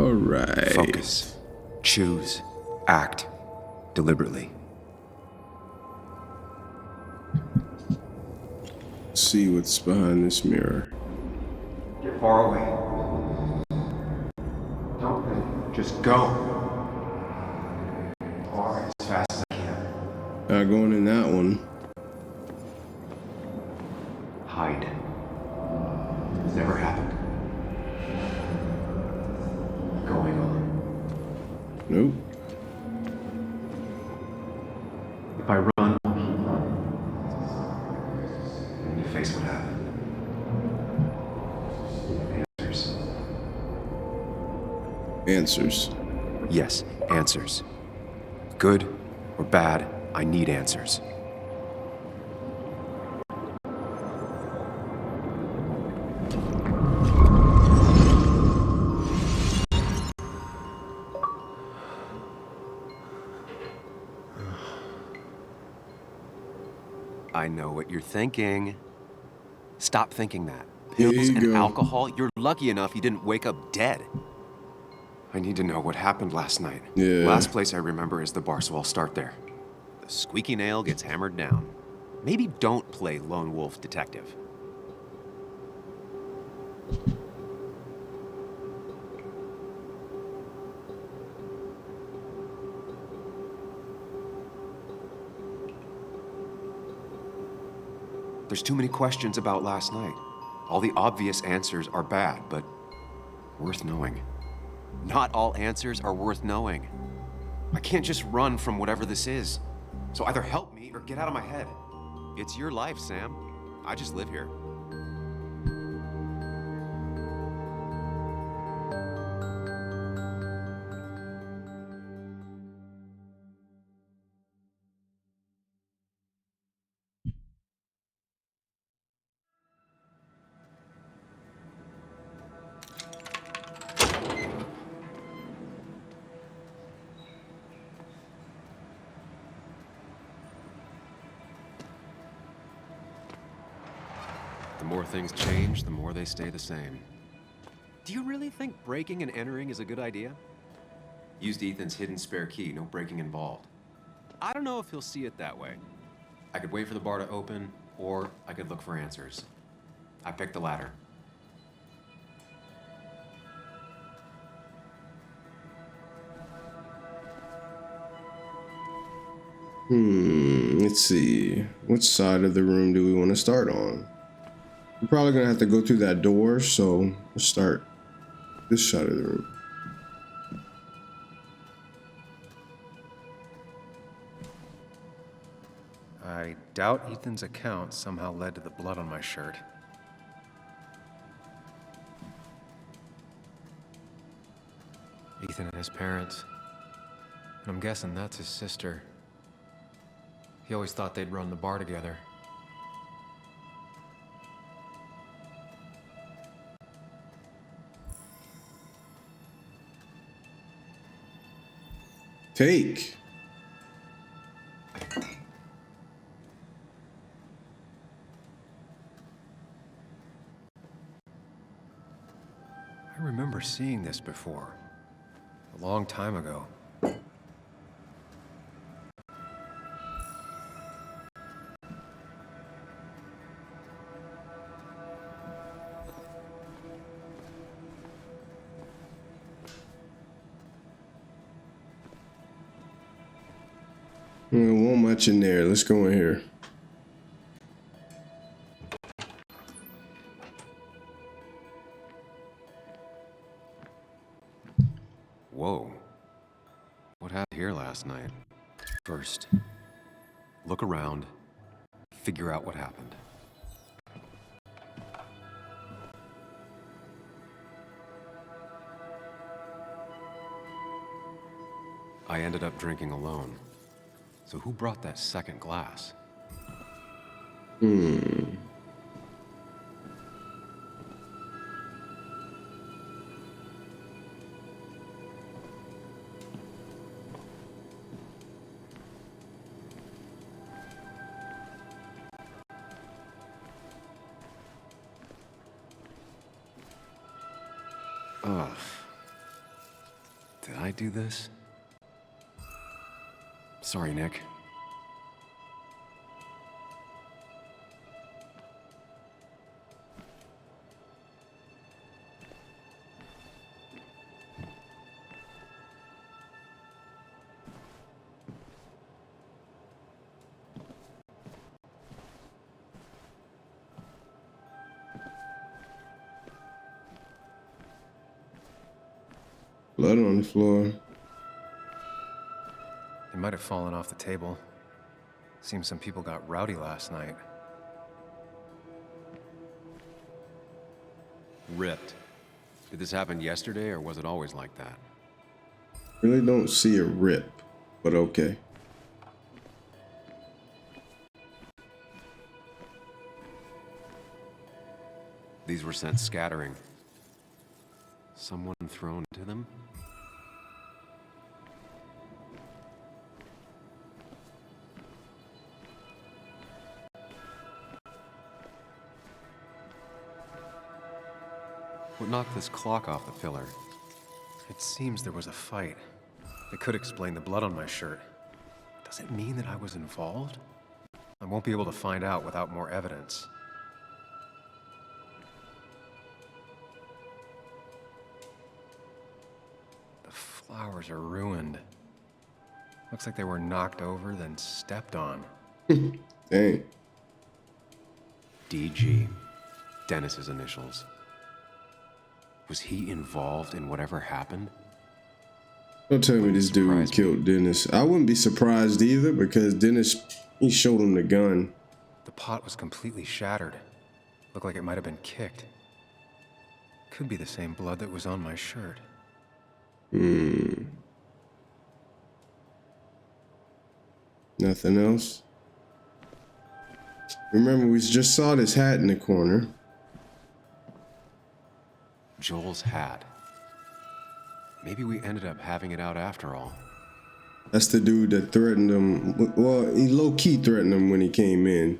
All right. Focus. Choose. Act. Deliberately. See what's behind this mirror. Get far away. Don't think. Just go. Far as fast as I can. Not going in that one. Hide. It's never happened. Going on. Nope. If I run, then you face what happened. Answers. Answers. Yes, answers. Good or bad, I need answers. I know what you're thinking. Stop thinking that. Here Pills you and go. alcohol, you're lucky enough you didn't wake up dead. I need to know what happened last night. Yeah. Last place I remember is the bar, so I'll start there. The squeaky nail gets hammered down. Maybe don't play lone wolf detective. There's too many questions about last night. All the obvious answers are bad, but worth knowing. Not all answers are worth knowing. I can't just run from whatever this is. So either help me or get out of my head. It's your life, Sam. I just live here. The more things change, the more they stay the same. Do you really think breaking and entering is a good idea? Used Ethan's hidden spare key, no breaking involved. I don't know if he'll see it that way. I could wait for the bar to open, or I could look for answers. I picked the latter. Let's see. Which side of the room do we want to start on? We're probably gonna have to go through that door, so let's start this side of the room. I doubt Ethan's account somehow led to the blood on my shirt. Ethan and his parents. And I'm guessing that's his sister. He always thought they'd run the bar together. Take. I remember seeing this before. A long time ago. Won't much in there. Let's go in here. Whoa. What happened here last night? First, look around, figure out what happened. I ended up drinking alone. So who brought that second glass? Ugh. Did I do this? Sorry, Nick. Blood on the floor. It might have fallen off the table. Seems some people got rowdy last night. Ripped. Did this happen yesterday, or was it always like that? Really don't see a rip, but okay. These were sent scattering. Someone thrown to them? What knocked this clock off the pillar? It seems there was a fight. It could explain the blood on my shirt. Does it mean that I was involved? I won't be able to find out without more evidence. The flowers are ruined. Looks like they were knocked over, then stepped on. Dang. DG. Dennis's initials. Was he involved in whatever happened? Don't tell me this dude killed Dennis. I wouldn't be surprised either, because Dennis, he showed him the gun. The pot was completely shattered. Looked like it might have been kicked. Could be the same blood that was on my shirt. Nothing else. Remember, we just saw this hat in the corner. Joel's hat. Maybe we ended up having it out after all. That's the dude that threatened him. Well, he low-key threatened him when he came in.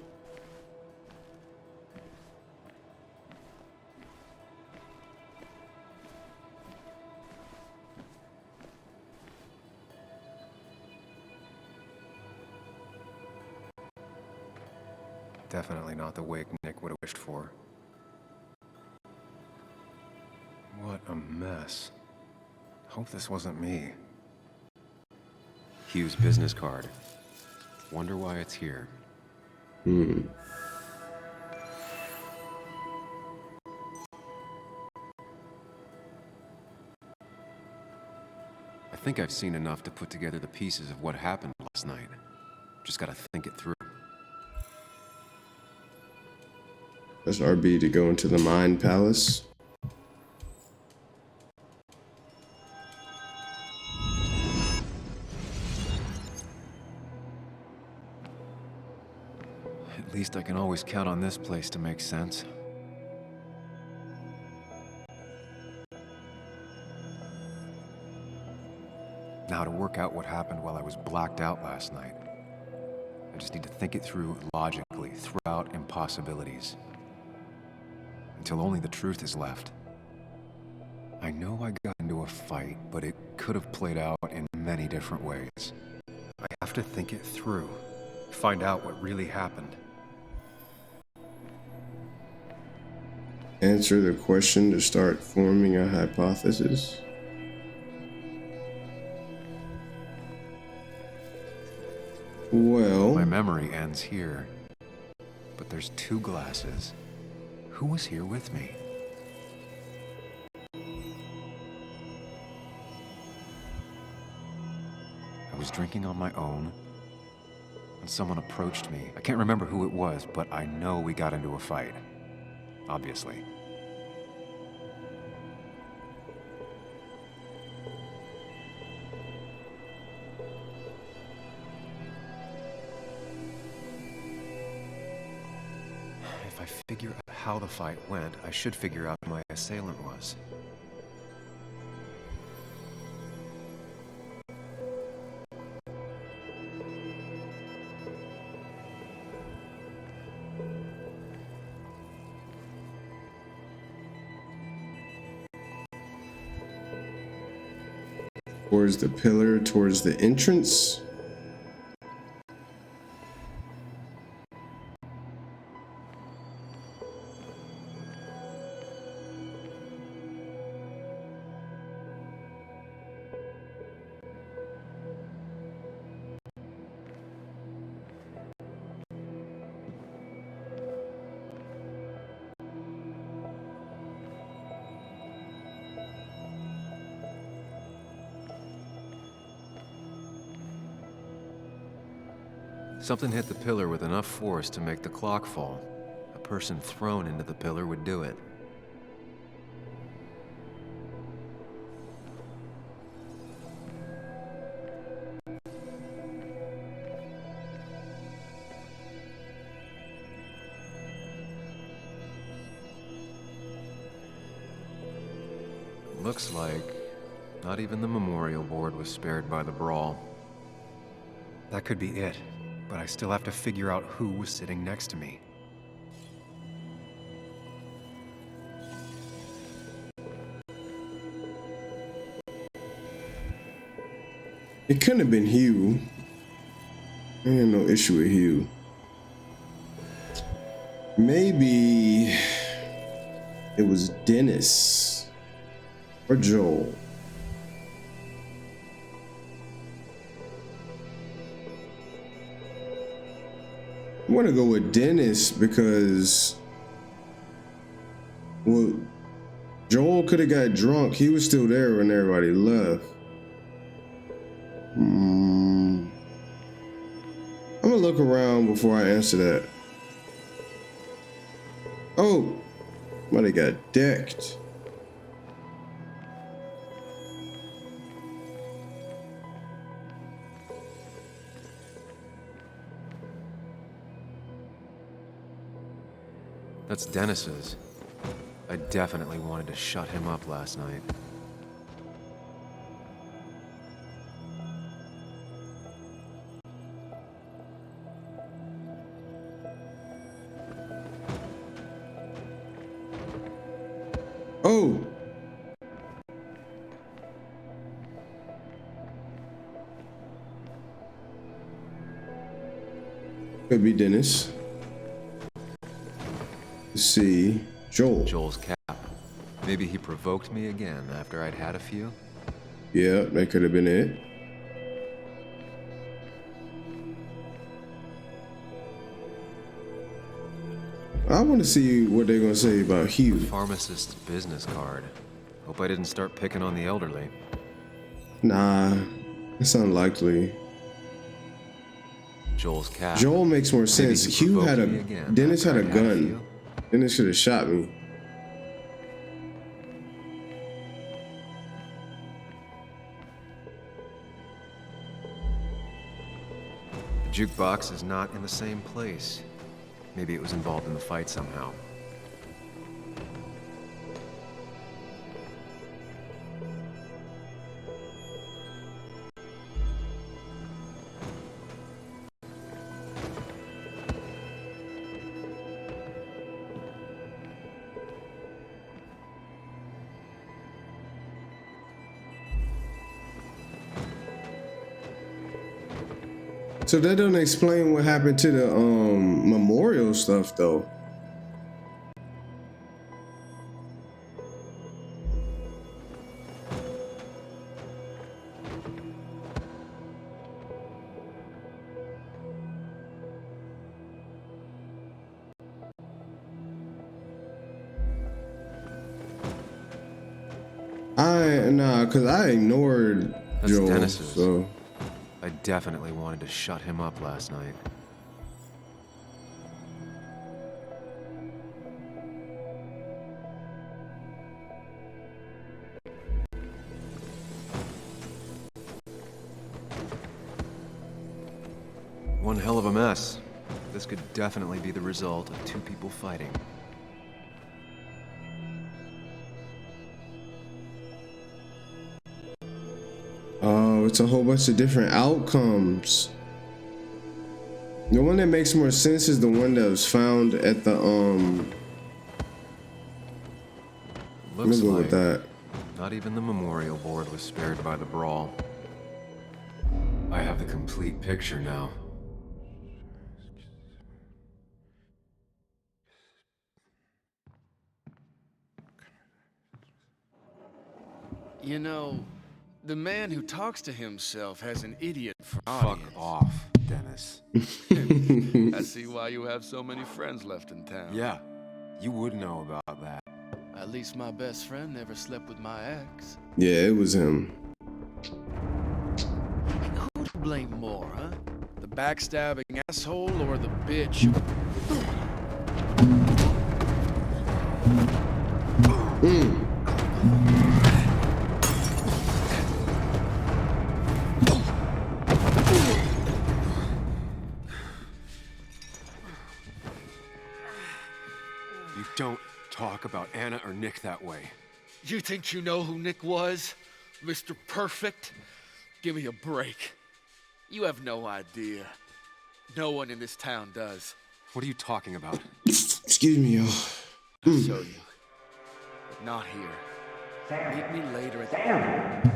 Definitely not the wake Nick would have wished for. What a mess. Hope this wasn't me. Hugh's business card. Wonder why it's here. I think I've seen enough to put together the pieces of what happened last night. Just gotta think it through. That's RB to go into the Mind Palace. At least I can always count on this place to make sense. Now to work out what happened while I was blacked out last night. I just need to think it through logically, throw out impossibilities. Until only the truth is left. I know I got into a fight, but it could have played out in many different ways. I have to think it through. Find out what really happened. Answer the question to start forming a hypothesis. Well, My memory ends here. But there's two glasses. Who was here with me? I was drinking on my own, and someone approached me. I can't remember who it was, but I know we got into a fight. Obviously. If I figure out how the fight went, I should figure out who my assailant was. Towards the pillar, towards the entrance. Something hit the pillar with enough force to make the clock fall. A person thrown into the pillar would do it. Looks like not even the memorial board was spared by the brawl. That could be it, but I still have to figure out who was sitting next to me. It couldn't have been Hugh. I had no issue with Hugh. Maybe it was Dennis or Joel. I want to go with Dennis because, well, Joel could have got drunk. He was still there when everybody left. I'm gonna look around before I answer that. Oh, somebody got decked. That's Dennis's. I definitely wanted to shut him up last night. Oh. Could be Dennis. Let's see. Joel. Joel's cap. Maybe he provoked me again after I'd had a few? Yeah, that could have been it. I want to see what they're going to say about Hugh. Pharmacist's business card. Hope I didn't start picking on the elderly. Nah, it's unlikely. Joel's cap. Joel makes more Maybe sense. he Hugh had a... provoked me again Dennis had after a I'd gun. few. Dennis should have shot me. The jukebox is not in the same place. Maybe it was involved in the fight somehow. So that doesn't explain what happened to the memorial stuff though. Cause I ignored That's Joel. Dennis's. So I definitely wanted to shut him up last night. One hell of a mess. This could definitely be the result of two people fighting. oh, it's a whole bunch of different outcomes. The one that makes more sense is the one that was found at the Looks Let me go like with that. Not even the memorial board was spared by the brawl. I have the complete picture now. You know, the man who talks to himself has an idiot for Fuck audience. off, Dennis. I see why you have so many friends left in town. Yeah, you would know about that. At least my best friend never slept with my ex. Yeah, it was him. Who to blame more, huh? The backstabbing asshole or the bitch? You don't talk about Anna or Nick that way. You think you know who Nick was? Mr. Perfect? Give me a break. You have no idea. No one in this town does. What are you talking about? Excuse me, y'all. I'll show you. But not here. Meet me later at the...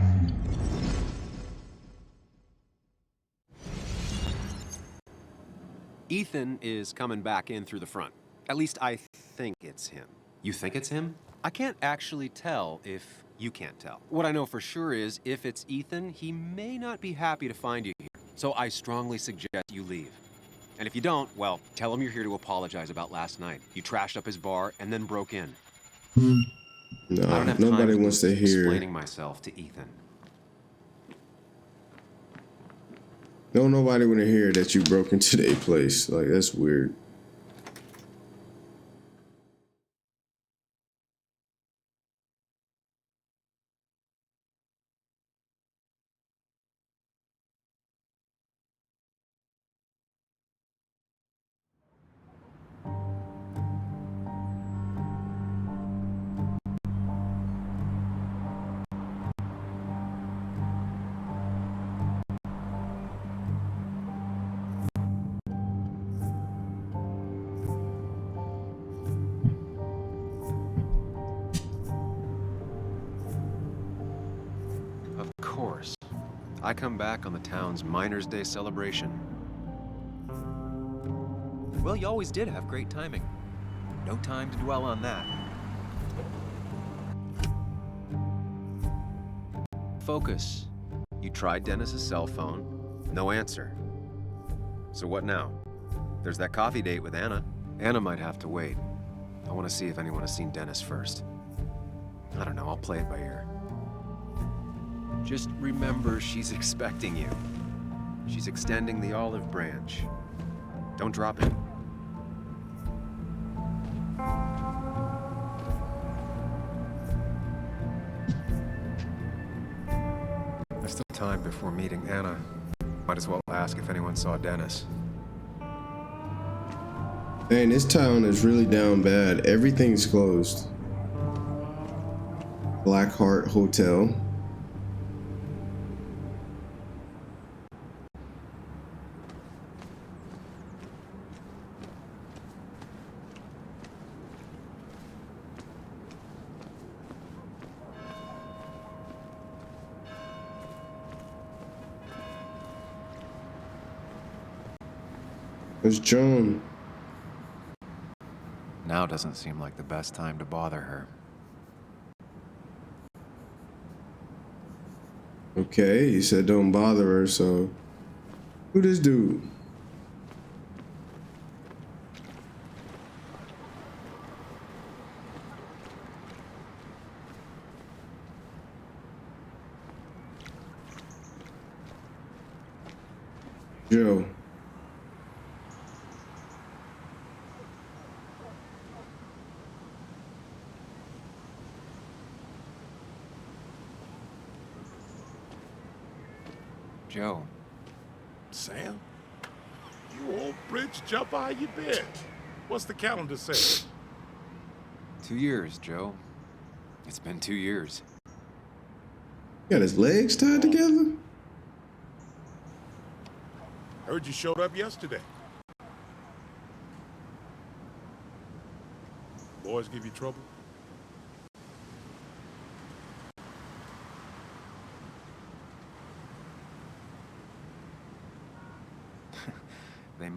Ethan is coming back in through the front. At least I think it's him. You think it's him? I can't actually tell if you can't tell. What I know for sure is if it's Ethan, he may not be happy to find you here. So I strongly suggest you leave. And if you don't, well, tell him you're here to apologize about last night. You trashed up his bar and then broke in. I don't have Nobody time wants to hear. explaining myself to Ethan. Don't nobody want to hear that you broke into their place. Like, that's weird. Of course. I come back on the town's Miners' Day celebration. Well, you always did have great timing. No time to dwell on that. Focus. You tried Dennis's cell phone. No answer. So what now? There's that coffee date with Anna. Anna might have to wait. I want to see if anyone has seen Dennis first. I don't know, I'll play it by ear. Just remember she's expecting you. She's extending the olive branch. Don't drop it. There's still time before meeting Anna. Might as well ask if anyone saw Dennis. Man, this town is really down bad. Everything's closed. Blackheart Hotel. There's Joan. Now doesn't seem like the best time to bother her. Okay, he said don't bother her, so who this dude? Joe. Joe, Sam? You old bridge jumper, how you been? What's the calendar say? 2 years, Joe. It's been 2 years. Got his legs tied together? Heard you showed up yesterday. Boys give you trouble?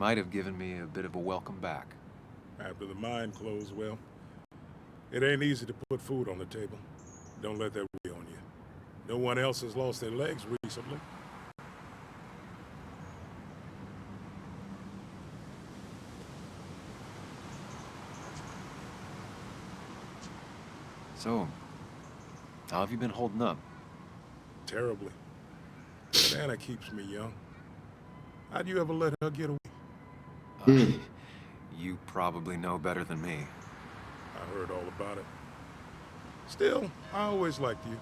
might have given me a bit of a welcome back. After the mine closed, well, it ain't easy to put food on the table. Don't let that weigh on you. No one else has lost their legs recently. So, how have you been holding up? Terribly. But Anna keeps me young. How'd you ever let her get away? You probably know better than me. I heard all about it. Still, I always liked you.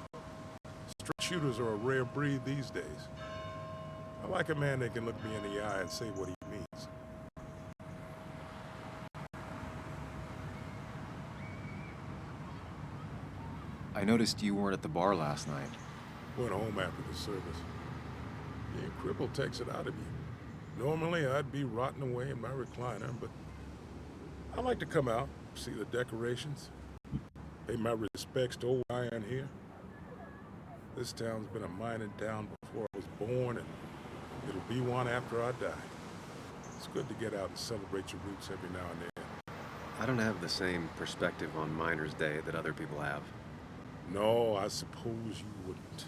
Straight shooters are a rare breed these days. I like a man that can look me in the eye and say what he means. I noticed you weren't at the bar last night. Went home after the service. Being crippled takes it out of you. Normally, I'd be rotting away in my recliner, but I like to come out, see the decorations, pay my respects to old Iron here. This town's been a mining town before I was born, and it'll be one after I die. It's good to get out and celebrate your roots every now and then. I don't have the same perspective on Miners' Day that other people have. No, I suppose you wouldn't.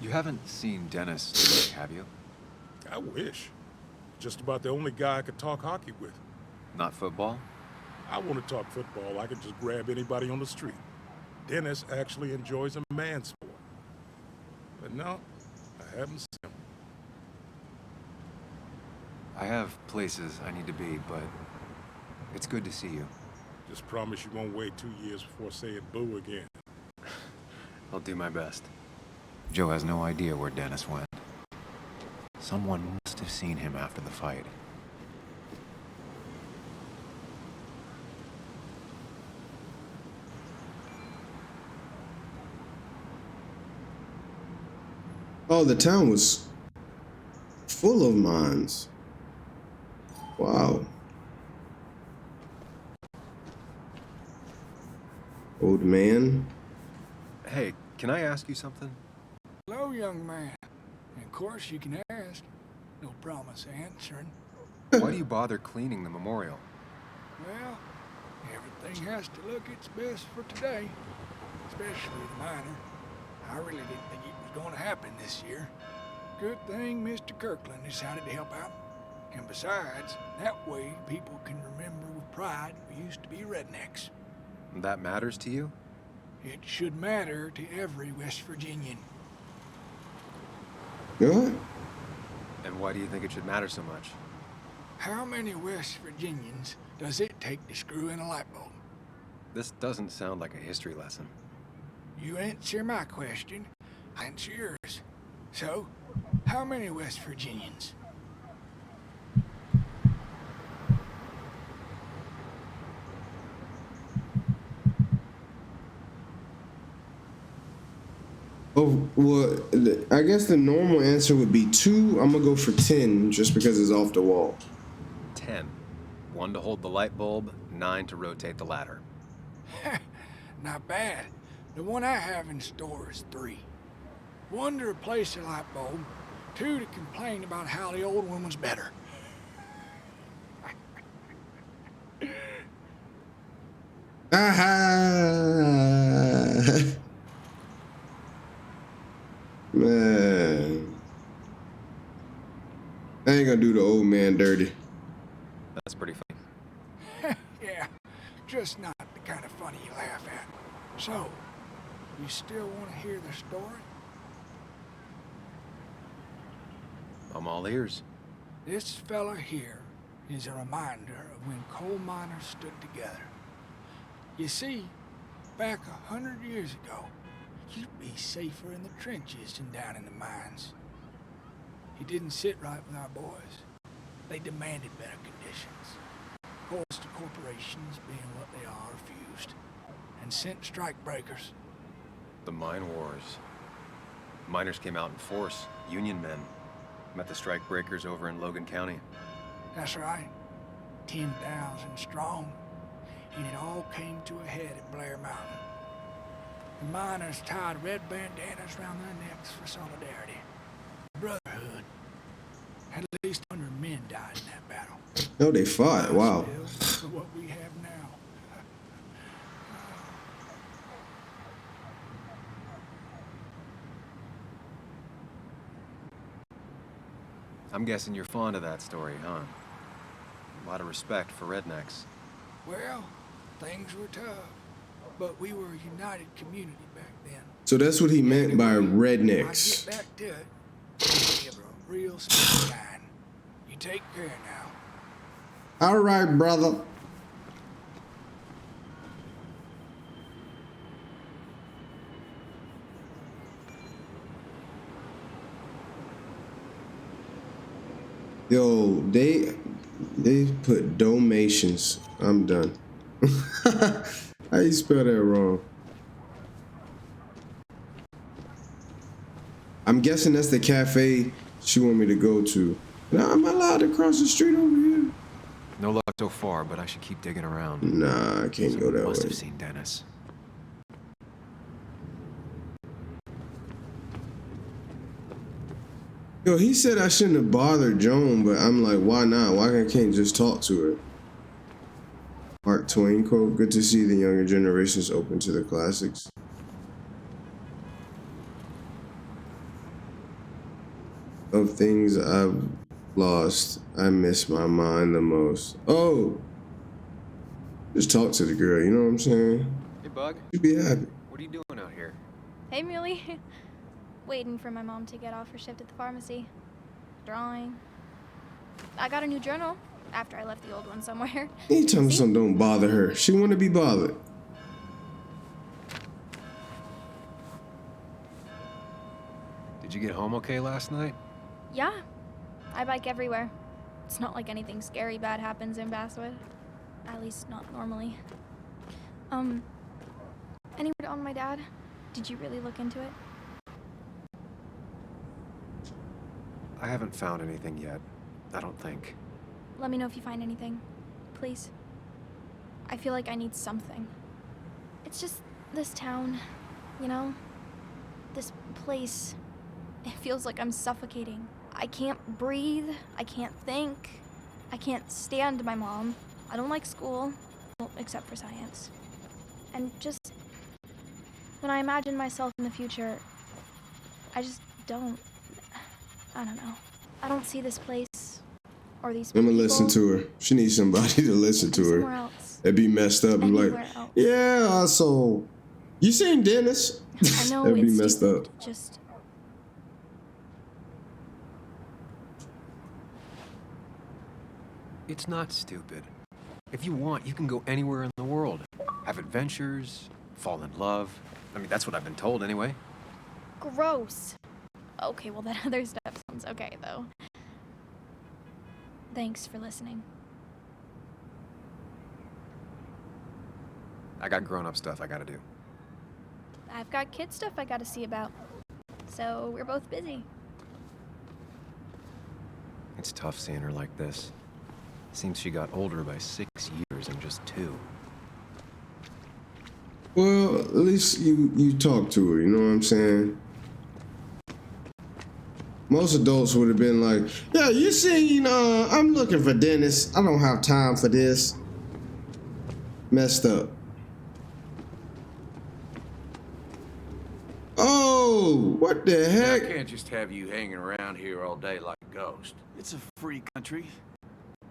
You haven't seen Dennis, have you? I wish. Just about the only guy I could talk hockey with. Not football? I want to talk football. I could just grab anybody on the street. Dennis actually enjoys a man sport. But no, I haven't seen him. I have places I need to be, but it's good to see you. Just promise you won't wait 2 years before saying boo again. I'll do my best. Joe has no idea where Dennis went. Someone must have seen him after the fight. Oh, the town was full of mines. Wow. Old man. Hey, can I ask you something? Hello, young man. And of course you can ask. No promise answering. Why do you bother cleaning the memorial? Well, everything has to look its best for today. Especially the miner. I really didn't think it was going to happen this year. Good thing Mr. Kirkland decided to help out. And besides, that way people can remember with pride we used to be rednecks. That matters to you? It should matter to every West Virginian. What? And why do you think it should matter so much? How many West Virginians does it take to screw in a light bulb? This doesn't sound like a history lesson. You answer my question, I answer yours. So, how many West Virginians? Oh, well, I guess the normal answer would be 2. I'm gonna go for 10 just because it's off the wall. 10. 1 to hold the light bulb, 9 to rotate the ladder. Not bad. The one I have in store is 3. 1 to replace the light bulb, 2 to complain about how the old one was better. Aha! Man. I ain't gonna do the old man dirty. That's pretty funny. Yeah, just not the kind of funny you laugh at. So, you still want to hear the story? I'm all ears. This fella here is a reminder of when coal miners stood together. You see, back 100 years ago, you'd be safer in the trenches than down in the mines. He didn't sit right with our boys. They demanded better conditions. Of course, the corporations, being what they are, refused and sent strikebreakers. The mine wars. Miners came out in force. Union men. Met the strike breakers over in Logan County. That's right, 10,000 strong. And it all came to a head at Blair Mountain. The miners tied red bandanas around their necks for solidarity, brotherhood. At least Oh, they fought. Wow. For what we have now. I'm guessing you're fond of that story, huh? A lot of respect for rednecks. Well, things were tough, but we were a united community back then. So that's what he meant by Anyway, rednecks. I'll get back to it. Give her a real special kind. You take care now. All right, brother. Yo, they put domations. I'm done. How you spell that wrong? I'm guessing that's the cafe she want me to go to. Now, am I allowed to cross the street over here? No luck so far, but I should keep digging around. Nah, I can't go that Must way. have seen Dennis. Yo, he said I shouldn't have bothered Joan, but I'm like, why not? Why I can't just talk to her? Mark Twain quote, good to see the younger generations open to the classics. Of things I've lost, I miss my mind the most. Oh, just talk to the girl, you know what I'm saying? Hey, Bug. She'd be happy. What are you doing out here? Hey, Muley. Waiting for my mom to get off her shift at the pharmacy. Drawing. I got a new journal after I left the old one somewhere. Anytime See? something don't bother her, she want to be bothered. Did you get home okay last night? Yeah. I bike everywhere. It's not like anything scary bad happens in Basswood. At least not normally. Any word on my dad? Did you really look into it? I haven't found anything yet. I don't think. Let me know if you find anything. Please. I feel like I need something. It's just this town, you know? This place. It feels like I'm suffocating. I can't breathe. I can't think. I can't stand my mom. I don't like school. Well, except for science. And just when I imagine myself in the future, I just don't. I don't know. I don't see this place or these I'm people. gonna listen to her. She needs somebody to listen to somewhere her. else. That'd be messed up. I'm like, Anywhere else. yeah, so you seen Dennis? I know That'd be it's messed stupid. up. Just It's not stupid. If you want, you can go anywhere in the world. Have adventures, fall in love. I mean, that's what I've been told anyway. gross. Okay, well that other stuff sounds okay though. Thanks for listening. I got grown-up stuff I gotta do. I've got kid stuff I gotta see about. So we're both busy. It's tough seeing her like this. Seems she got older by 6 years in just 2. Well, at least you talk to her, you know what I'm saying? Most adults would have been like, yeah, you seen, I'm looking for Dennis. I don't have time for this. Messed up. Oh, what the I heck? can't just have you hanging around here all day like a ghost. It's a free country.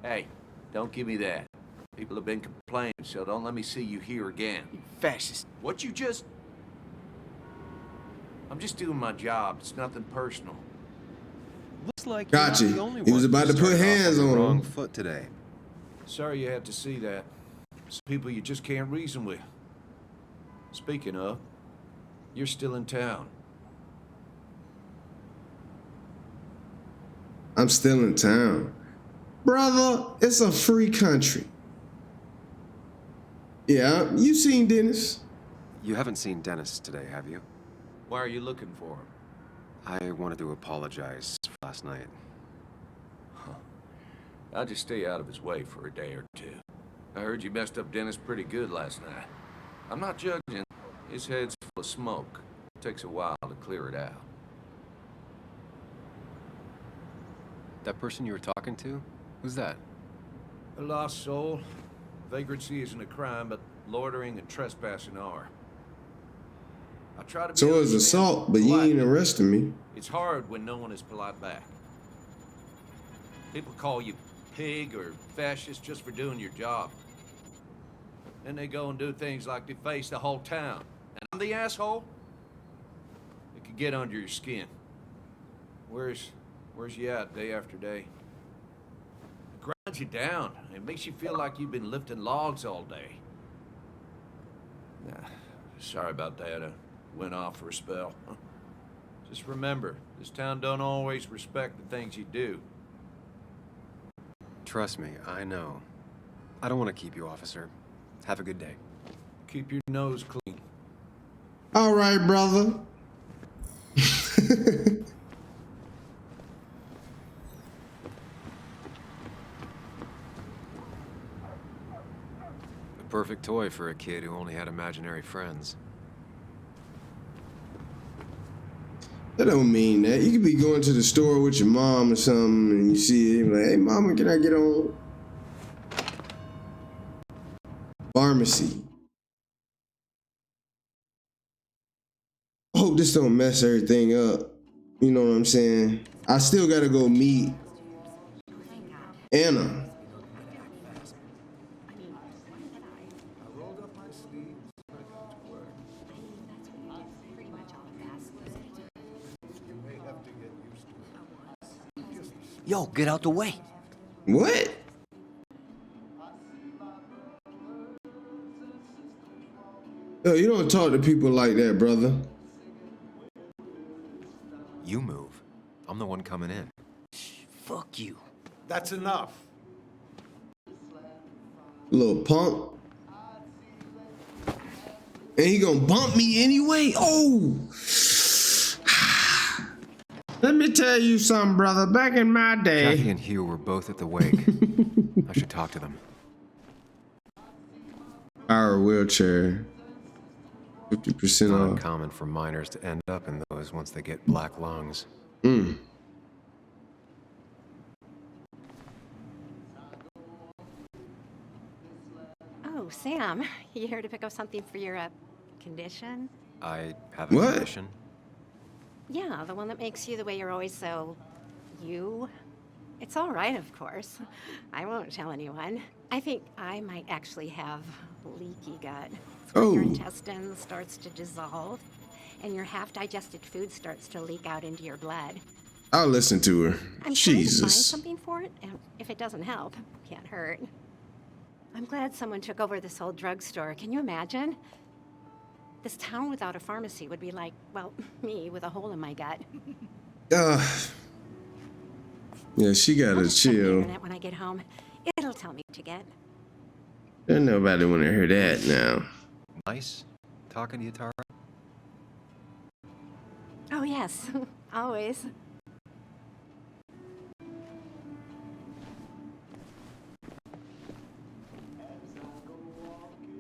Hey, don't give me that. People have been complaining, so don't let me see you here again. You fascist. What you just... I'm just doing my job. It's nothing personal. Looks like Gotcha. you're not the only He was one about who to put started off hands on the on him. wrong foot today. Sorry you had to see that. Some people you just can't reason with. Speaking of, you're still in town. I'm still in town. Brother, it's a free country. Yeah, you seen Dennis. You haven't seen Dennis today, have you? Why are you looking for him? I wanted to apologize for last night. I'll just stay out of his way for a day or two. I heard you messed up Dennis pretty good last night. I'm not judging. His head's full of smoke. It takes a while to clear it out. That person you were talking to? Who's that? A lost soul. Vagrancy isn't a crime, but loitering and trespassing are. I try to be So is understanding assault, but you polite, ain't arresting me. It's hard when no one is polite back. People call you pig or fascist just for doing your job. Then they go and do things like deface the whole town. And I'm the asshole? It could get under your skin. Where's you at day after day? It grinds you down. It makes you feel like you've been lifting logs all day. Nah, sorry about that. I went off for a spell. Just remember, this town don't always respect the things you do. Trust me, I know. I don't want to keep you, officer. Have a good day. Keep your nose clean. All right, brother. The perfect toy for a kid who only had imaginary friends. That don't mean that. You could be going to the store with your mom or something, and you see it, like, hey, mama, can I get on? Pharmacy. I hope this don't mess everything up. You know what I'm saying? I still gotta go meet Anna. Yo, get out the way. What? Yo, you don't talk to people like that, brother. You move. I'm the one coming in. Fuck you. That's enough. Little punk. And he gonna bump me anyway? Oh! Let me tell you something, brother. Back in my day. Kathy and Hugh were both at the wake. I should talk to them. Our wheelchair. 50% It's not off. uncommon for miners to end up in those once they get black lungs. Mm. Oh, Sam, you here to pick up something for your condition? I have a What? condition. Yeah, the one that makes you the way you're always so... you? It's all right, of course. I won't tell anyone. I think I might actually have leaky gut. It's where your Oh. intestine starts to dissolve, and your half-digested food starts to leak out into your blood. I'll listen to her. I'm trying to find Jesus. something for it, and if it doesn't help, can't hurt. I'm glad someone took over this old drugstore. Can you imagine? This town without a pharmacy would be like, well, me with a hole in my gut. Yeah, she I'll gotta just check the chill. internet when I get home. It'll tell me what to get. Ain't nobody wanna hear that now. Nice talking to you, Tara. Oh, yes. Always.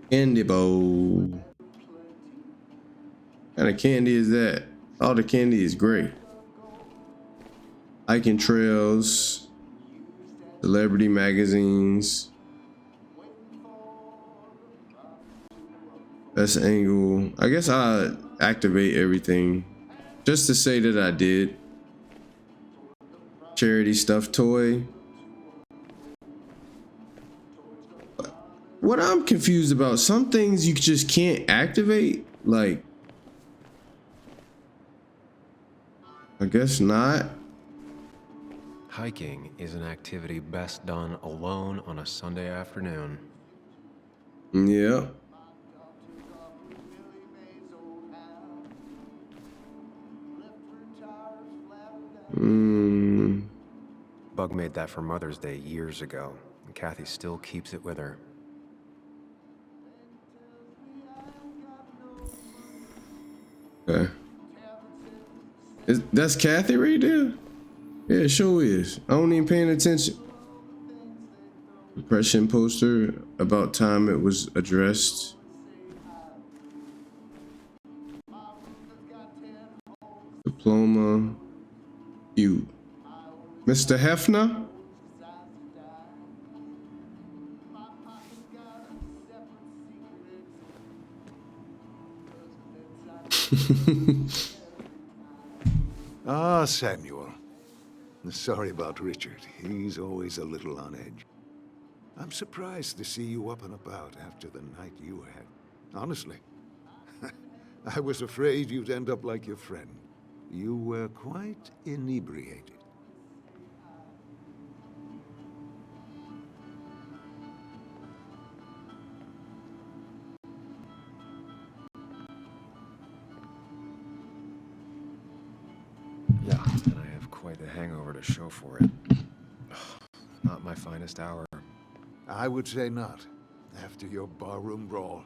Candy bowl. What kind of candy is that? All the candy is great. Hiking trails, celebrity magazines, best angle. I guess I activate everything just to say that I did. Charity stuffed toy. What I'm confused about, some things you just can't activate, like, I guess not. Hiking is an activity best done alone on a Sunday afternoon. Yeah. Bug made that for Mother's Day years ago, and Kathy still keeps it with her. Okay. That's Kathy right there? Yeah, it sure is. I don't even paying attention. Depression poster, about time it was addressed. Diploma. You. Mr. Hefner? Ah, Samuel. Sorry about Richard. He's always a little on edge. I'm surprised to see you up and about after the night you had. Honestly. I was afraid you'd end up like your friend. You were quite inebriated. Yeah, and I have quite the hangover to show for it. Not my finest hour. I would say not. After your barroom brawl.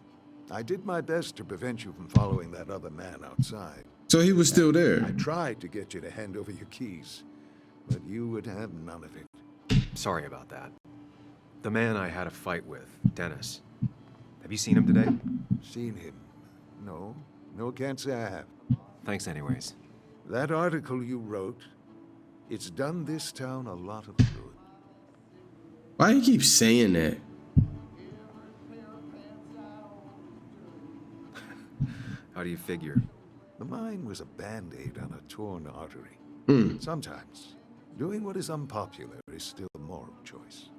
I did my best to prevent you from following that other man outside. So he was still there. I tried to get you to hand over your keys, but you would have none of it. Sorry about that. The man I had a fight with, Dennis. Have you seen him today? Seen him? No. No, can't say I have. Thanks anyways. That article you wrote, it's done this town a lot of good. Why he keep saying that? How do you figure? The mine was a band-aid on a torn artery. Hmm. Sometimes, doing what is unpopular is still a moral choice.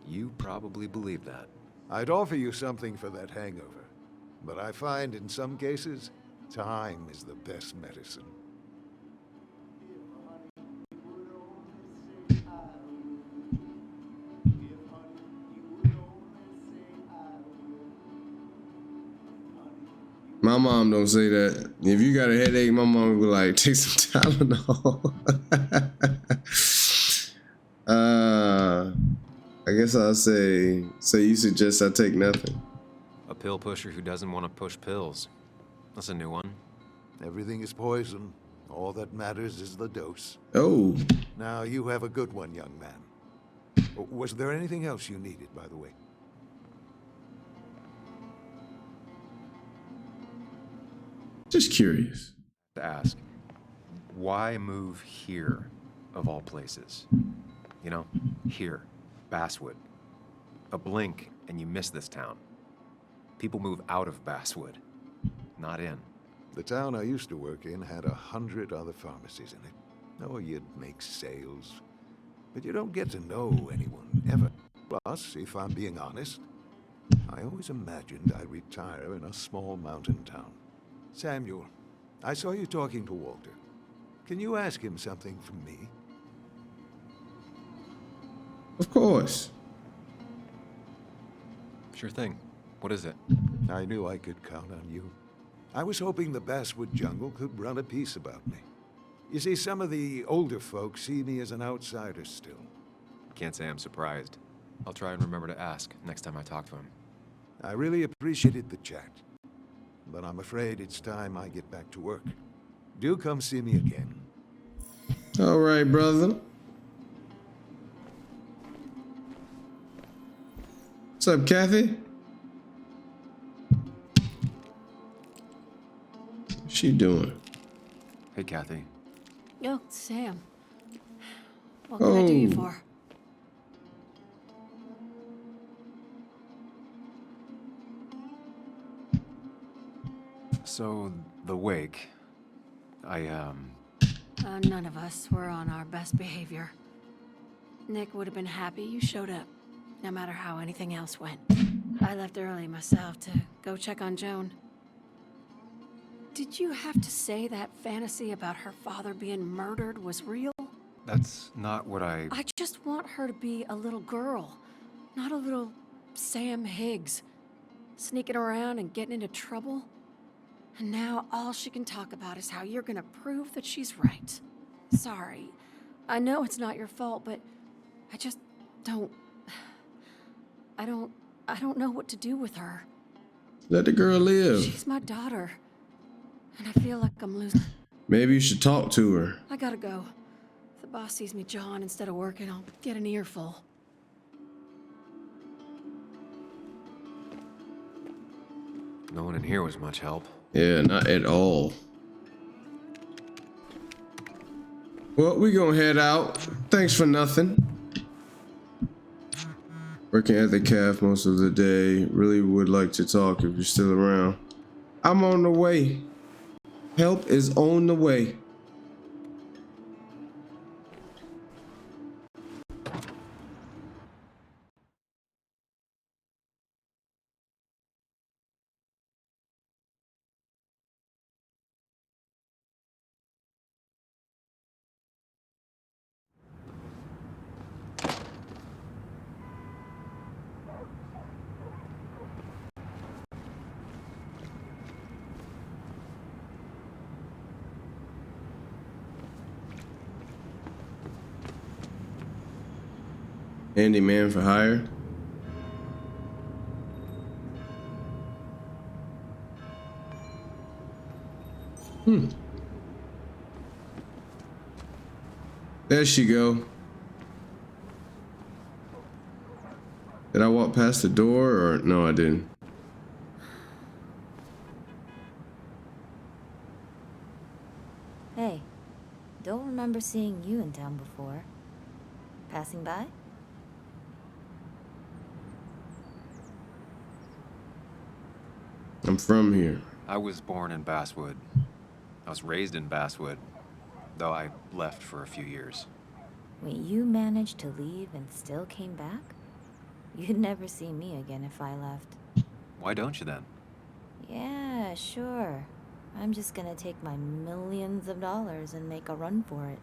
You probably believe that. I'd offer you something for that hangover, but I find in some cases, time is the best medicine. My mom don't say that. If you got a headache, my mom would be like, take some Tylenol. I guess I'll say, so you suggest I take nothing? A pill pusher who doesn't want to push pills. That's a new one. Everything is poison. All that matters is the dose. Oh. Now, you have a good one, young man. Was there anything else you needed, by the way? Just curious. To ask, why move here, of all places? You know, here, Basswood. A blink and you miss this town. People move out of Basswood, not in. The town I used to work in had 100 other pharmacies in it. Oh, you'd make sales. But you don't get to know anyone, ever. Plus, if I'm being honest, I always imagined I'd retire in a small mountain town. Samuel, I saw you talking to Walter. Can you ask him something from me? Of course. Sure thing. What is it? I knew I could count on you. I was hoping the Basswood jungle could run a piece about me. You see, some of the older folks see me as an outsider still. Can't say I'm surprised. I'll try and remember to ask next time I talk to him. I really appreciated the chat. But I'm afraid it's time I get back to work. Do come see me again. All right, brother. What's up, Kathy? What's she doing? Hey, Kathy. Oh, Sam. What can I do you for? So, the wake. None of us were on our best behavior. Nick would have been happy you showed up, no matter how anything else went. I left early myself to go check on Joan. Did you have to say that fantasy about her father being murdered was real? That's not what I just want her to be a little girl, not a little Sam Higgs, sneaking around and getting into trouble. And now all she can talk about is how you're gonna prove that she's right. Sorry. I know it's not your fault, but I just don't... I don't know what to do with her. Let the girl live. She's my daughter. And I feel like I'm losing... Maybe you should talk to her. I gotta go. If the boss sees me jawing instead of working, I'll get an earful. No one in here was much help. Yeah, not at all. Well, we gonna head out. Thanks for nothing. Working at the calf most of the day. Really would like to talk if you're still around. I'm on the way. Help is on the way. Handyman for hire. There she go. Did I walk past the door or no, I didn't? Hey, don't remember seeing you in town before. Passing by? I'm from here. I was born in Basswood. I was raised in Basswood, though I left for a few years. Wait, you managed to leave and still came back? You'd never see me again if I left. Why don't you then? Yeah, sure. I'm just gonna take my millions of dollars and make a run for it.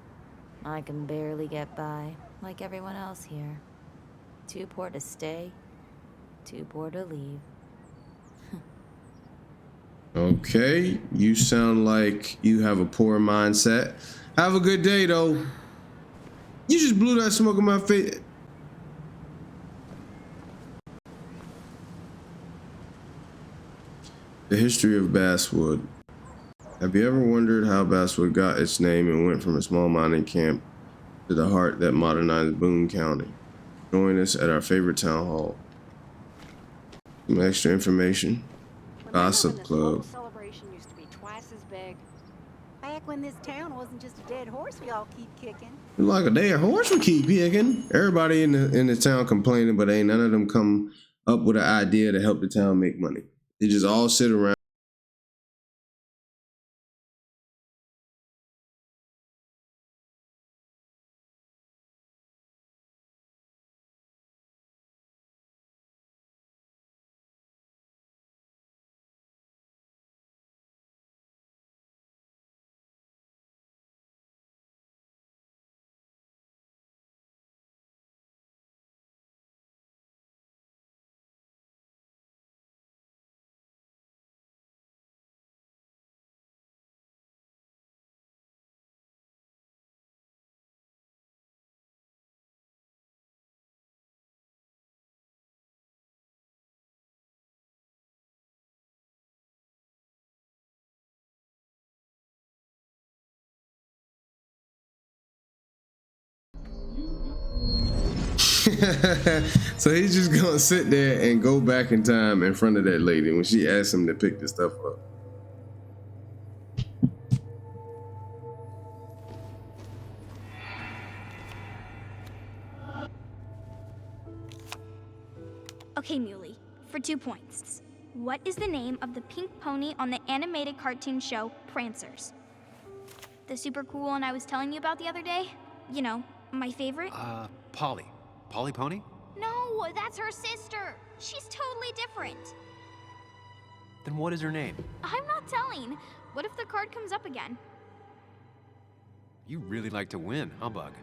I can barely get by, like everyone else here. Too poor to stay, too poor to leave. Okay, you sound like you have a poor mindset. Have a good day, though. You just blew that smoke in my face. The history of Basswood. Have you ever wondered how Basswood got its name and went from a small mining camp to the heart that modernized Boone County? Join us at our favorite town hall. Some extra information. Gossip Club. Celebration used to be twice as big. Back when this town wasn't just a dead horse we all keep kicking. Like a dead horse we keep kicking. Everybody in the town complaining, but ain't none of them come up with an idea to help the town make money. They just all sit around. So he's just gonna sit there and go back in time in front of that lady when she asks him to pick the stuff up. Okay, Muley, for 2 points. What is the name of the pink pony on the animated cartoon show Prancers? The super cool one I was telling you about the other day? You know, my favorite? Polly. Polly Pony? No, that's her sister. She's totally different. Then what is her name? I'm not telling. What if the card comes up again? You really like to win, huh, Bug?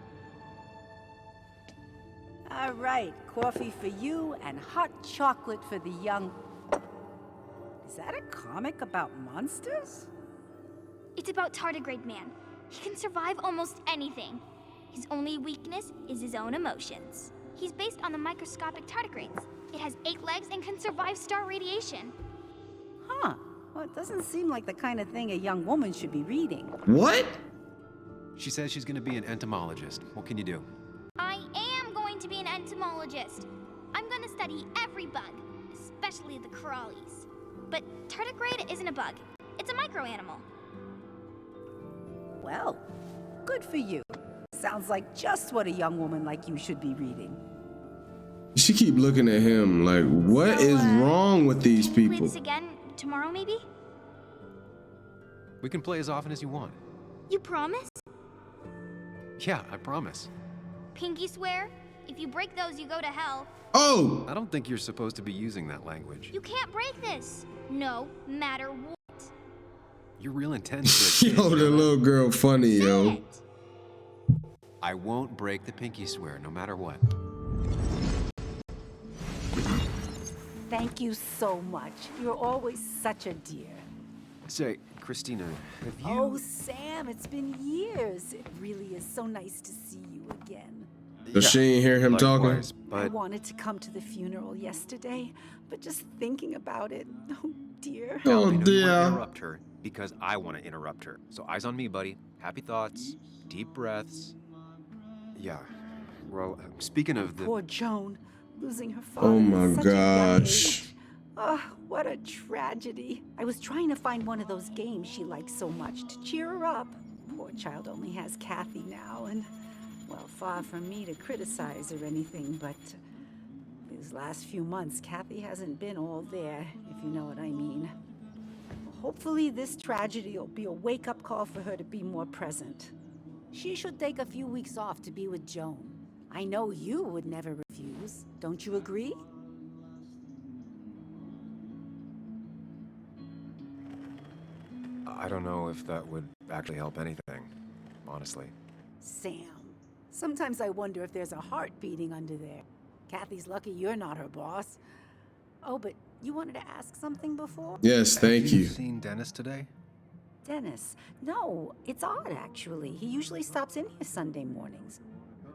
All right, coffee for you and hot chocolate for the young... Is that a comic about monsters? It's about Tardigrade Man. He can survive almost anything. His only weakness is his own emotions. He's based on the microscopic tardigrades. It has 8 legs and can survive star radiation. Huh. Well, it doesn't seem like the kind of thing a young woman should be reading. What? She says she's gonna be an entomologist. What can you do? I am going to be an entomologist. I'm going to study every bug, especially the crawlies. But tardigrade isn't a bug. It's a microanimal. Well, good for you. Sounds like just what a young woman like you should be reading. She keep looking at him like, what is wrong with these Can we play people? this again tomorrow, maybe? We can play as often as you want. You promise? Yeah, I promise. Pinky swear? If you break those, you go to hell. Oh! I don't think you're supposed to be using that language. You can't break this. No matter what. You're real intense for a kid, Yo, the you know that? little girl funny, yo. I won't break the pinky swear, no matter what. Thank you so much. You're always such a dear. Say, Christina, have you... Oh, Sam, it's been years. It really is so nice to see you again. Does she ain't hear him likewise, talking? I But wanted to come to the funeral yesterday, but just thinking about it, oh dear. Oh, I know you want to dear. interrupt her because I want to interrupt her. So eyes on me, buddy. Happy thoughts, deep breaths. Yeah. Well, speaking of the... Poor Joan, losing her father Oh at my such a young gosh. age. Oh, what a tragedy. I was trying to find one of those games she likes so much to cheer her up. Poor child only has Kathy now, and, well, far from me to criticize or anything, but these last few months, Kathy hasn't been all there, if you know what I mean. Hopefully this tragedy will be a wake-up call for her to be more present. She should take a few weeks off to be with Joan. I know you would never refuse. Don't you agree? I don't know if that would actually help anything, honestly. Sam, sometimes I wonder if there's a heart beating under there. Kathy's lucky you're not her boss. Oh, but you wanted to ask something before? Yes, thank Have you. seen Dennis today? Dennis? No, it's odd, actually. He usually stops in here Sunday mornings.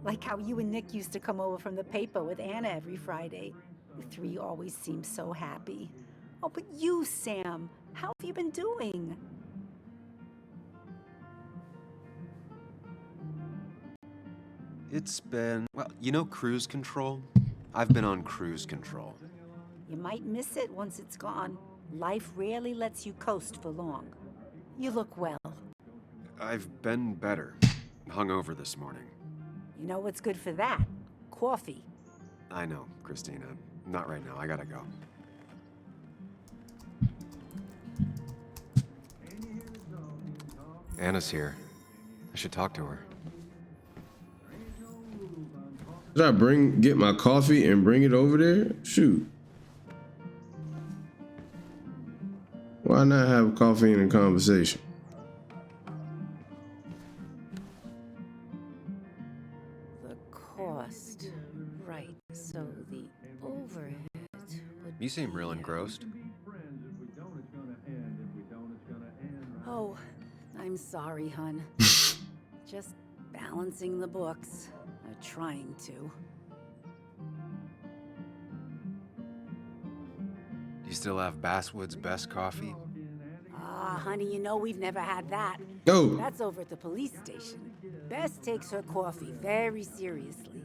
Like how you and Nick used to come over from the paper with Anna every Friday. You three always seem so happy. Oh, but you, Sam, how have you been doing? It's been... Well, you know cruise control? I've been on cruise control. You might miss it once it's gone. Life rarely lets you coast for long. You look well. I've been better. Hungover this morning. You know what's good for that? Coffee. I know, Christina. Not right now. I gotta go. Anna's here. I should talk to her. Did I get my coffee and bring it over there? Shoot. Why not have coffee and a conversation? The cost. Right, so the overhead would... You seem real engrossed. Oh, I'm sorry, hun. Just balancing the books. Or trying to. Do you still have Basswood's best coffee? Ah, honey, you know we've never had that. Oh. That's over at the police station. Bess takes her coffee very seriously.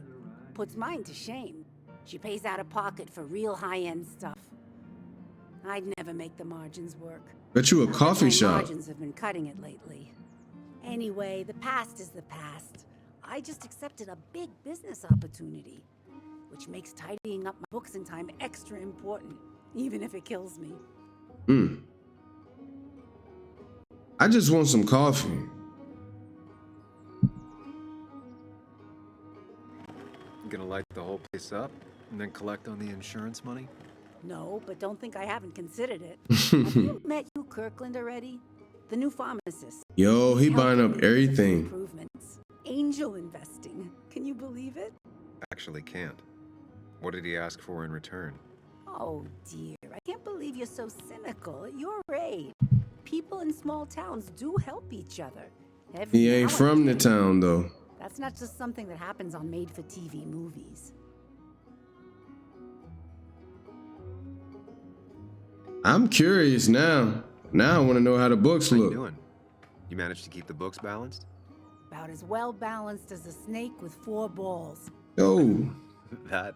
Puts mine to shame. She pays out of pocket for real high-end stuff. I'd never make the margins work. Bet you a coffee My shop. margins have been cutting it lately. Anyway, the past is the past. I just accepted a big business opportunity, which makes tidying up my books in time extra important, even if it kills me. I just want some coffee. You gonna light the whole place up and then collect on the insurance money? No, but don't think I haven't considered it. Have you met Hugh Kirkland already? The new pharmacist. Yo, he buying up Helping everything. Improvements. Angel investing. Can you believe it? Actually can't. What did he ask for in return? Oh dear, I can't believe you're so cynical. At your age, people in small towns do help each other. Every He now ain't and from the again. town though. That's not just something that happens on made-for-TV movies. I'm curious now. Now I want to know how the books How you look. doing? You managed to keep the books balanced? About as well balanced as a snake with 4 balls. Yo, That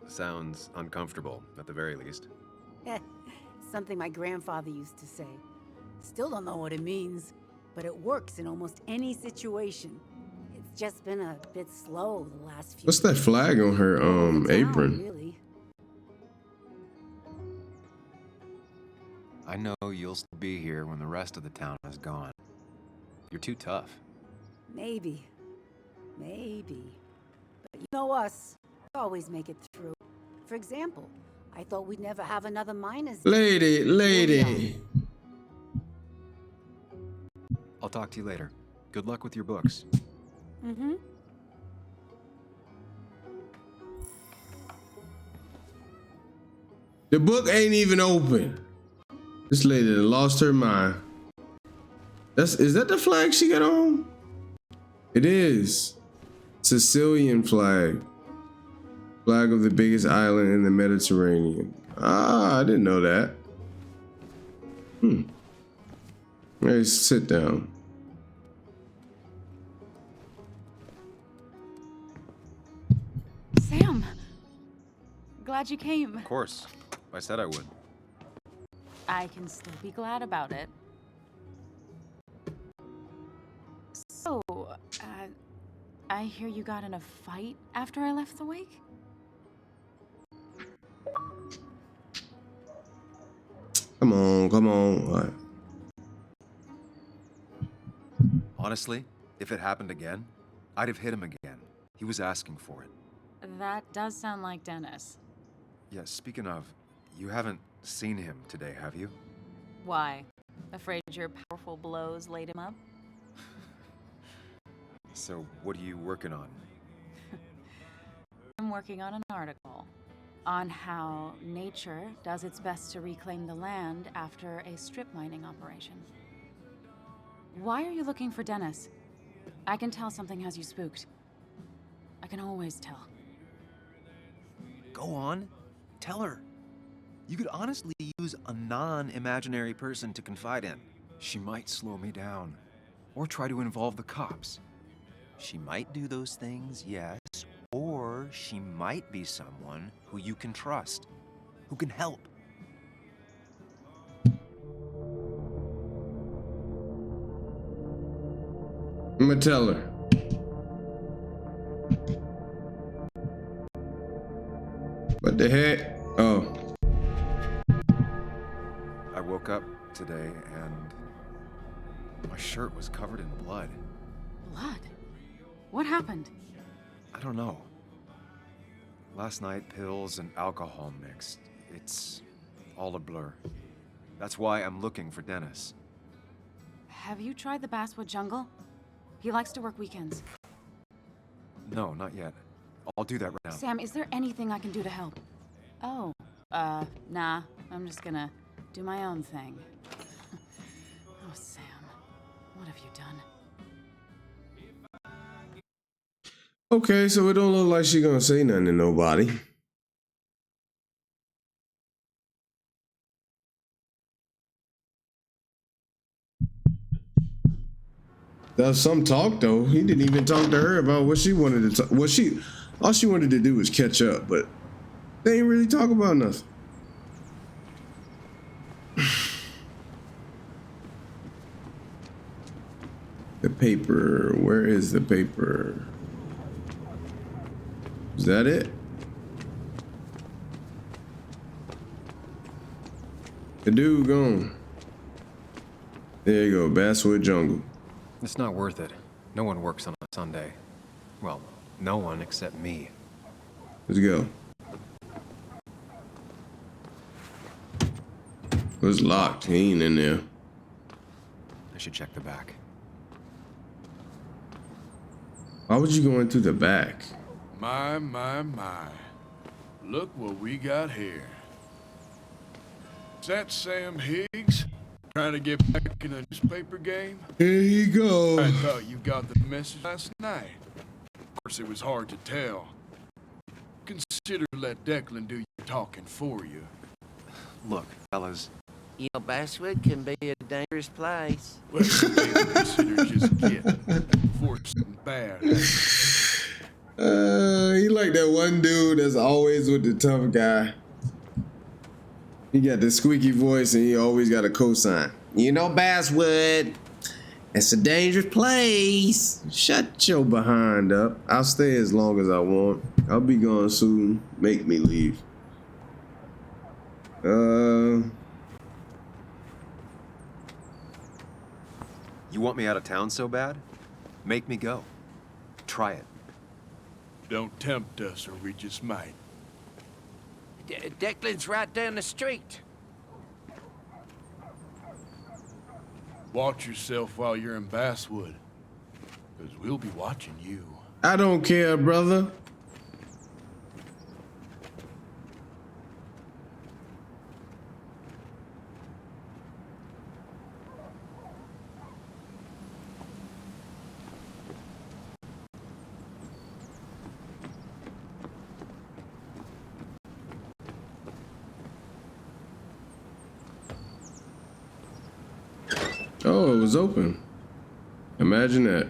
sounds uncomfortable, at the very least. Something my grandfather used to say. Still don't know what it means, but it works in almost any situation. It's just been a bit slow the last few what's that flag on her Town, apron? really. I know you'll still be here when the rest of the town is gone. You're too tough. Maybe. Maybe. But you know us. We always make it through. For example, I thought we'd never have another miners. Lady. I'll talk to you later. Good luck with your books. Mm-hmm. The book ain't even open. This lady lost her mind. Is that the flag she got on? It is. Sicilian flag. Flag of the biggest island in the Mediterranean. Ah, I didn't know that. Hey, sit down. Sam! Glad you came. Of course. I said I would. I can still be glad about it. So, I hear you got in a fight after I left the wake? Come on. All right. Honestly, if it happened again, I'd have hit him again. He was asking for it. That does sound like Dennis. Yeah, speaking of, you haven't seen him today, have you? Why? Afraid your powerful blows laid him up? So, what are you working on? I'm working on an article on how nature does its best to reclaim the land after a strip mining operation. Why are you looking for Dennis? I can tell something has you spooked. I can always tell. Go on. Tell her. You could honestly use a non-imaginary person to confide in. She might slow me down. Or try to involve the cops. She might do those things, yes. Or she might be someone who you can trust. Who can help. I'm gonna tell her. What the heck? Oh. I woke up today and my shirt was covered in blood. Blood? What happened? I don't know. Last night, pills and alcohol mixed. It's all a blur. That's why I'm looking for Dennis. Have you tried the Basswood jungle? He likes to work weekends. No, not yet. I'll do that right now. Sam, is there anything I can do to help? Oh, nah. I'm just gonna do my own thing. Oh, Sam. What have you done? Okay, so it don't look like she gonna say nothing to nobody. There's some talk though. He didn't even talk to her about what she wanted to talk. All she wanted to do was catch up, but they ain't really talk about nothing. The paper. Where is the paper? Is that it? The dude gone. There you go, Basswood Jungle. It's not worth it. No one works on a Sunday. Well, no one except me. Let's go. It was locked. He ain't in there. I should check the back. Why would you go into the back? My. Look what we got here. Is that Sam Higgs? Trying to get back in a newspaper game? Here you go. I thought you got the message last night. Of course, it was hard to tell. Consider let Declan do your talking for you. Look, fellas. You know, Basswood can be a dangerous place. Well, consider just get for something bad. He like that one dude that's always with the tough guy. He got the squeaky voice and he always got a cosign. You know, Basswood, it's a dangerous place. Shut your behind up. I'll stay as long as I want. I'll be gone soon. Make me leave. You want me out of town so bad? Make me go. Try it. Don't tempt us or we just might. Declan's right down the street. Watch yourself while you're in Basswood, because we'll be watching you. I don't care, brother. Oh, it was open. Imagine that.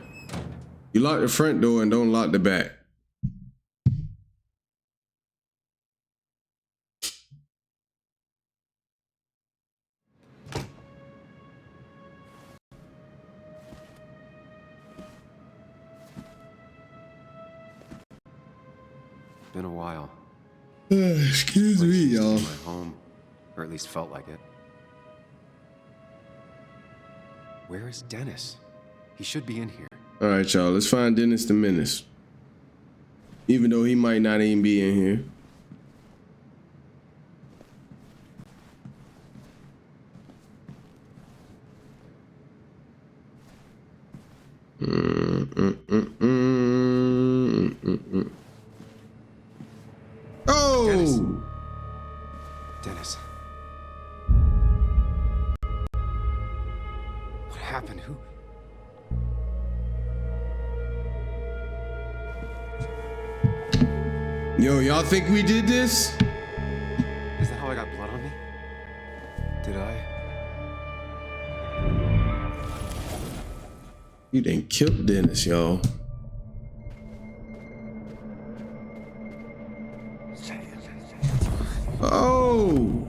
You lock the front door and don't lock the back. Been a while. Excuse me, y'all. My home, or at least felt like it. Where is Dennis? He should be in here. All right, y'all. Let's find Dennis the Menace. Even though he might not even be in here. Oh! Dennis. What happened? Who? Yo, y'all think we did this? Is that how I got blood on me? Did I? You done killed Dennis, y'all. Oh!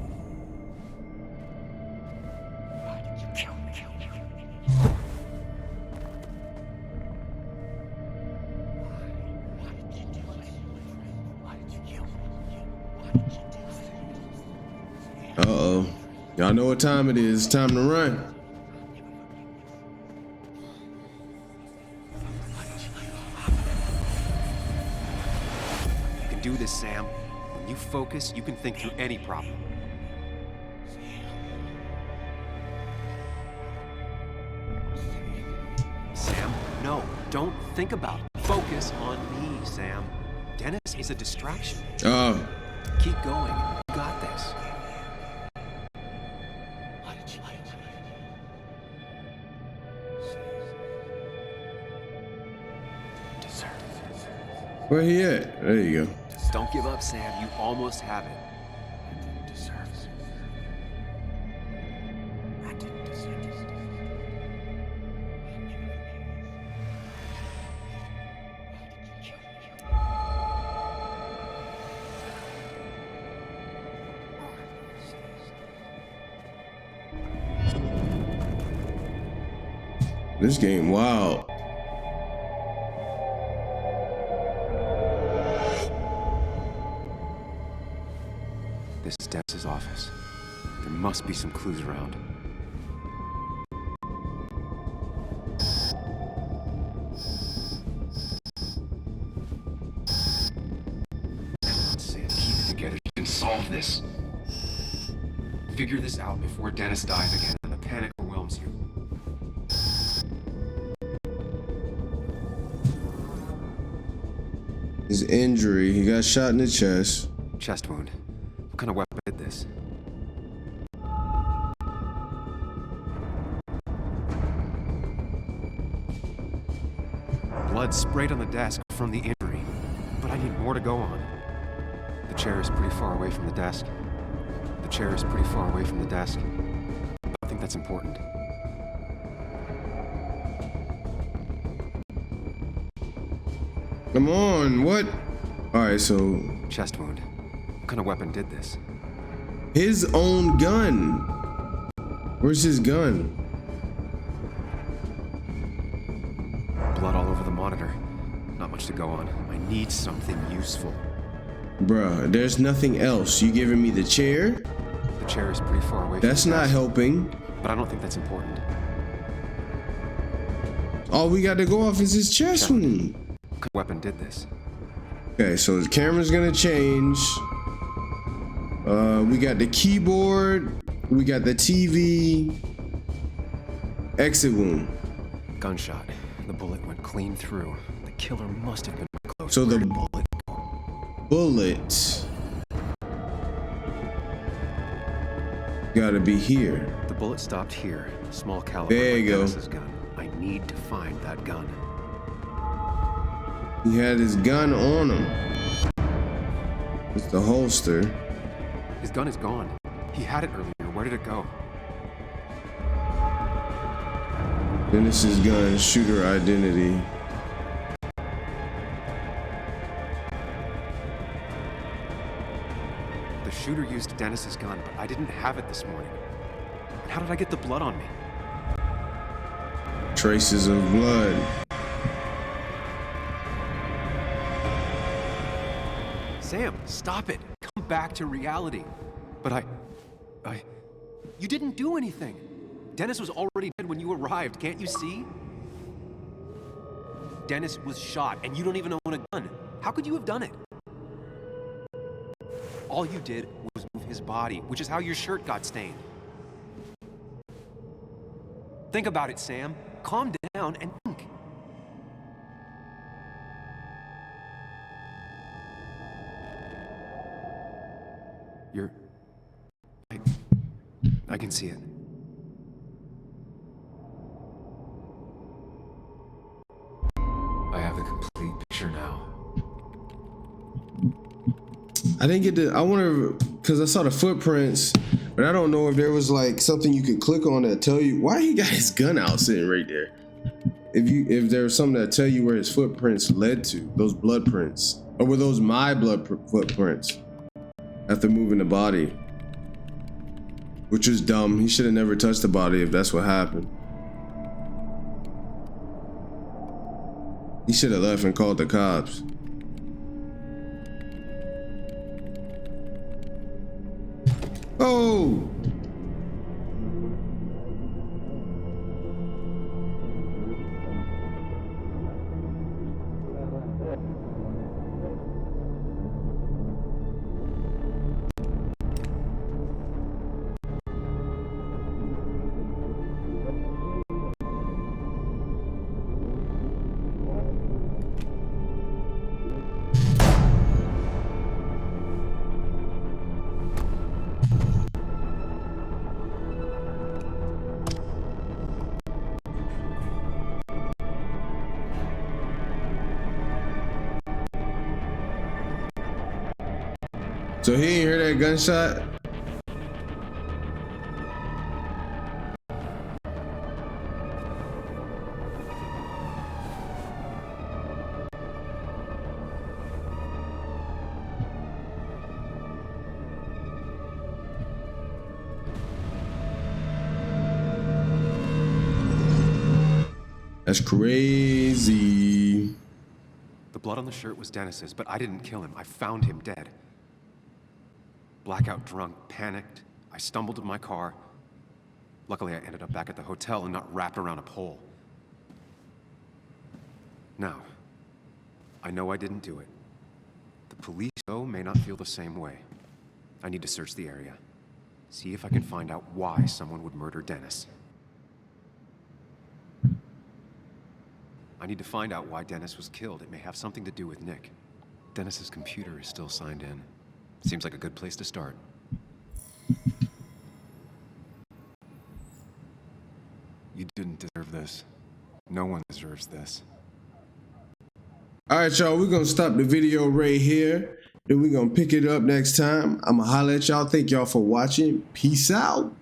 Uh-oh. Y'all know what time it is. It's time to run. You can do this, Sam. When you focus, you can think through any problem. Sam, no, don't think about it. Focus on me, Sam. Dennis is a distraction. Oh. Keep going. You got this. Where he at? There you go. Don't give up, Sam. You almost have it. This game wild. This is Dennis's office. There must be some clues around. Sam, keep it together. You can solve this. Figure this out before Dennis dies again and the panic overwhelms you. His injury, he got shot in the chest. Chest wound. What kind of weapon did this? Blood sprayed on the desk from the injury, but I need more to go on. The chair is pretty far away from the desk. The chair is pretty far away from the desk. I think that's important. Come on, what? Alright, so... Chest wound. What kind of weapon did this? His own gun. Where's his gun? Blood all over the monitor. Not much to go on. I need something useful. Bruh, there's nothing else. You giving me the chair? The chair is pretty far away from That's the not desk, helping. but I don't think that's important. All we got to go off is his chest wound. What weapon did this? Okay, so the camera's gonna change. We got the keyboard. We got the TV. Exit wound. Gunshot. The bullet went clean through. The killer must have been close. So the bullet. Bullet gotta be here. The bullet stopped here. Small caliber. There you go. Dennis's gun. I need to find that gun. He had his gun on him. It's the holster. His gun is gone. He had it earlier. Where did it go? Dennis's gun, shooter identity. The shooter used Dennis's gun, but I didn't have it this morning. And how did I get the blood on me? Traces of blood. Sam, stop it. Come back to reality. But you didn't do anything. Dennis was already dead when you arrived, can't you see? Dennis was shot, and you don't even own a gun. How could you have done it? All you did was move his body, which is how your shirt got stained. Think about it, Sam. Calm down and think. I can see it. I have the complete picture now. I didn't get to, I wonder, because I saw the footprints, but I don't know if there was like something you could click on that tell you why he got his gun out sitting right there. If there was something that tell you where his footprints led to, those blood prints, or were those my footprints after moving the body? Which was dumb. He should have never touched the body if that's what happened. He should have left and called the cops. Oh! So he ain't hear that gunshot? That's crazy. The blood on the shirt was Dennis's, but I didn't kill him. I found him dead. Blackout drunk, panicked. I stumbled to my car. Luckily, I ended up back at the hotel and not wrapped around a pole. Now, I know I didn't do it. The police, though, may not feel the same way. I need to search the area. See if I can find out why someone would murder Dennis. I need to find out why Dennis was killed. It may have something to do with Nick. Dennis's computer is still signed in. Seems like a good place to start. You didn't deserve this. No one deserves this. All right, y'all, we're going to stop the video right here. Then we're going to pick it up next time. I'm going to holler at y'all. Thank y'all for watching. Peace out.